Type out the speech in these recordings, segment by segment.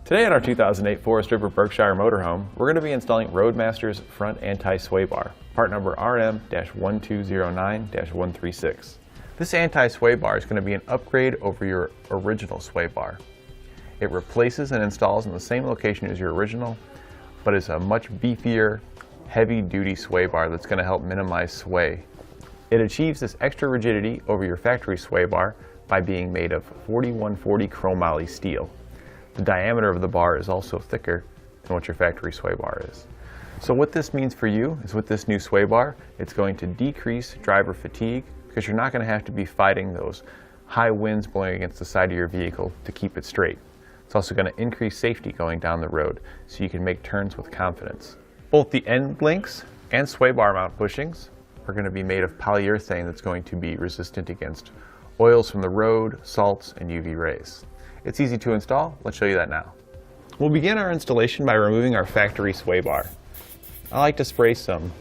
Today at our 2008 Forest River Berkshire Motorhome, we're going to be installing Roadmaster's Front Anti-Sway Bar, part number RM-1209-136. This anti-sway bar is going to be an upgrade over your original sway bar. It replaces and installs in the same location as your original, but is a much beefier, heavy-duty sway bar that's going to help minimize sway. It achieves this extra rigidity over your factory sway bar by being made of 4140 chromoly steel. The diameter of the bar is also thicker than what your factory sway bar is. So what this means for you is with this new sway bar, it's going to decrease driver fatigue because you're not going to have to be fighting those high winds blowing against the side of your vehicle to keep it straight. It's also going to increase safety going down the road so you can make turns with confidence. Both the end links and sway bar mount bushings are going to be made of polyurethane that's going to be resistant against oils from the road, salts, and UV rays. It's easy to install. Let's show you that now. We'll begin our installation by removing our factory sway bar. I like to spray some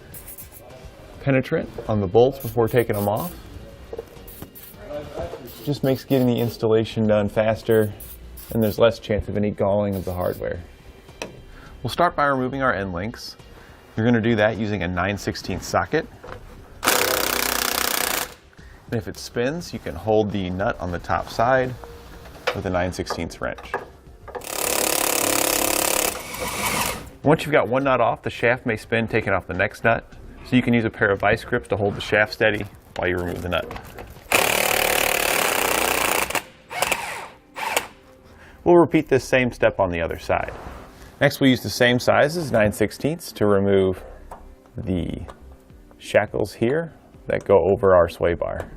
penetrant on the bolts before taking them off. Just makes getting the installation done faster, and there's less chance of any galling of the hardware. We'll start by removing our end links. You're going to do that using a 9/16 socket. And if it spins, you can hold the nut on the top side with a 9/16 wrench. Once you've got one nut off, the shaft may spin taking off the next nut, so you can use a pair of vice grips to hold the shaft steady while you remove the nut. We'll repeat this same step on the other side. Next, we'll use the same sizes, 9/16, to remove the shackles here that go over our sway bar.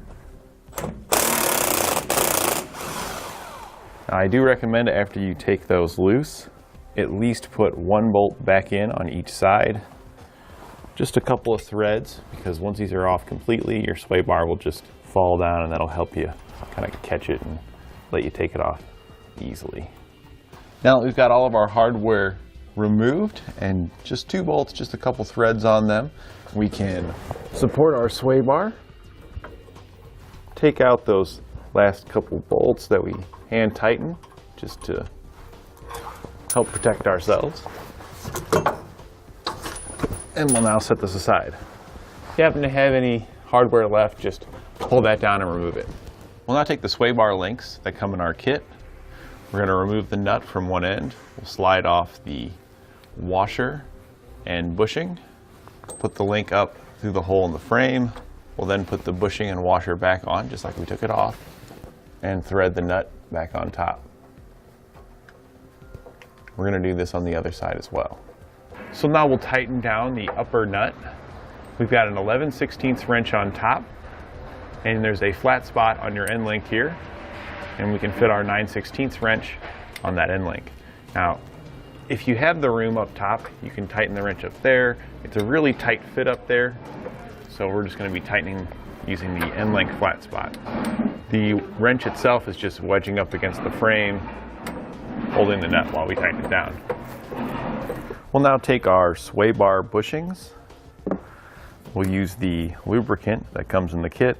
Now, I do recommend after you take those loose, at least put one bolt back in on each side. Just a couple of threads, because once these are off completely, your sway bar will just fall down, and that'll help you kind of catch it and let you take it off easily. Now that we've got all of our hardware removed and just two bolts, just a couple threads on them, we can support our sway bar. Take out those last couple bolts that we hand tighten just to help protect ourselves. And we'll now set this aside. If you happen to have any hardware left, just pull that down and remove it. We'll now take the sway bar links that come in our kit. We're going to remove the nut from one end. We'll slide off the washer and bushing. Put the link up through the hole in the frame. We'll then put the bushing and washer back on, just like we took it off, and thread the nut back on top. We're going to do this on the other side as well. So now we'll tighten down the upper nut. We've got an 11/16 wrench on top, and there's a flat spot on your end link here, and we can fit our 9/16 wrench on that end link. Now, if you have the room up top, you can tighten the wrench up there. It's a really tight fit up there, so we're just going to be tightening using the end link flat spot. The wrench itself is just wedging up against the frame, holding the nut while we tighten it down. We'll now take our sway bar bushings. We'll use the lubricant that comes in the kit,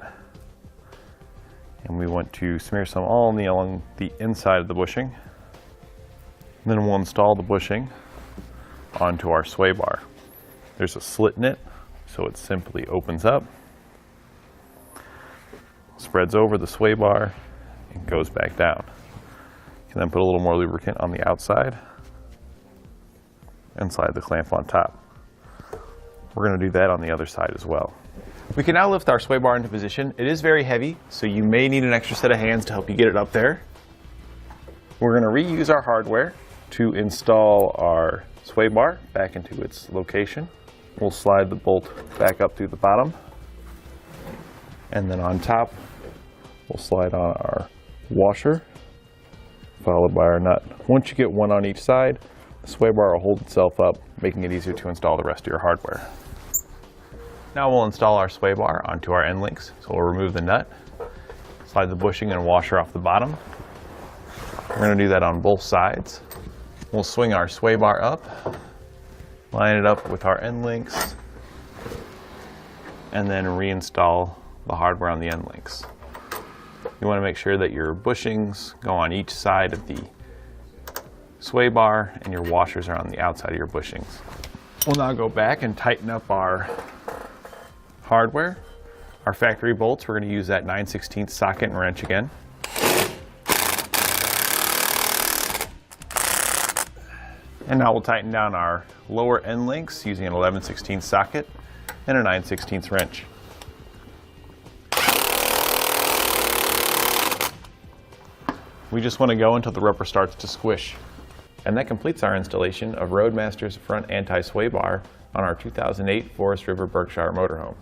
and we want to smear some all along the inside of the bushing. And then we'll install the bushing onto our sway bar. There's a slit in it, so it simply opens up, spreads over the sway bar, and goes back down. You can then put a little more lubricant on the outside and slide the clamp on top. We're going to do that on the other side as well. We can now lift our sway bar into position. It is very heavy, so you may need an extra set of hands to help you get it up there. We're going to reuse our hardware to install our sway bar back into its location. We'll slide the bolt back up through the bottom, and then on top we'll slide on our washer, followed by our nut. Once you get one on each side, the sway bar will hold itself up, making it easier to install the rest of your hardware. Now we'll install our sway bar onto our end links. So we'll remove the nut, slide the bushing and washer off the bottom. We're going to do that on both sides. We'll swing our sway bar up, line it up with our end links, and then reinstall the hardware on the end links. You want to make sure that your bushings go on each side of the sway bar and your washers are on the outside of your bushings. We'll now go back and tighten up our hardware. Our factory bolts, we're going to use that 9/16 socket and wrench again. And now we'll tighten down our lower end links using an 11/16 socket and a 9/16 wrench. We just want to go until the rubber starts to squish. And that completes our installation of Roadmaster's Front Anti-Sway Bar on our 2008 Forest River Berkshire Motorhome.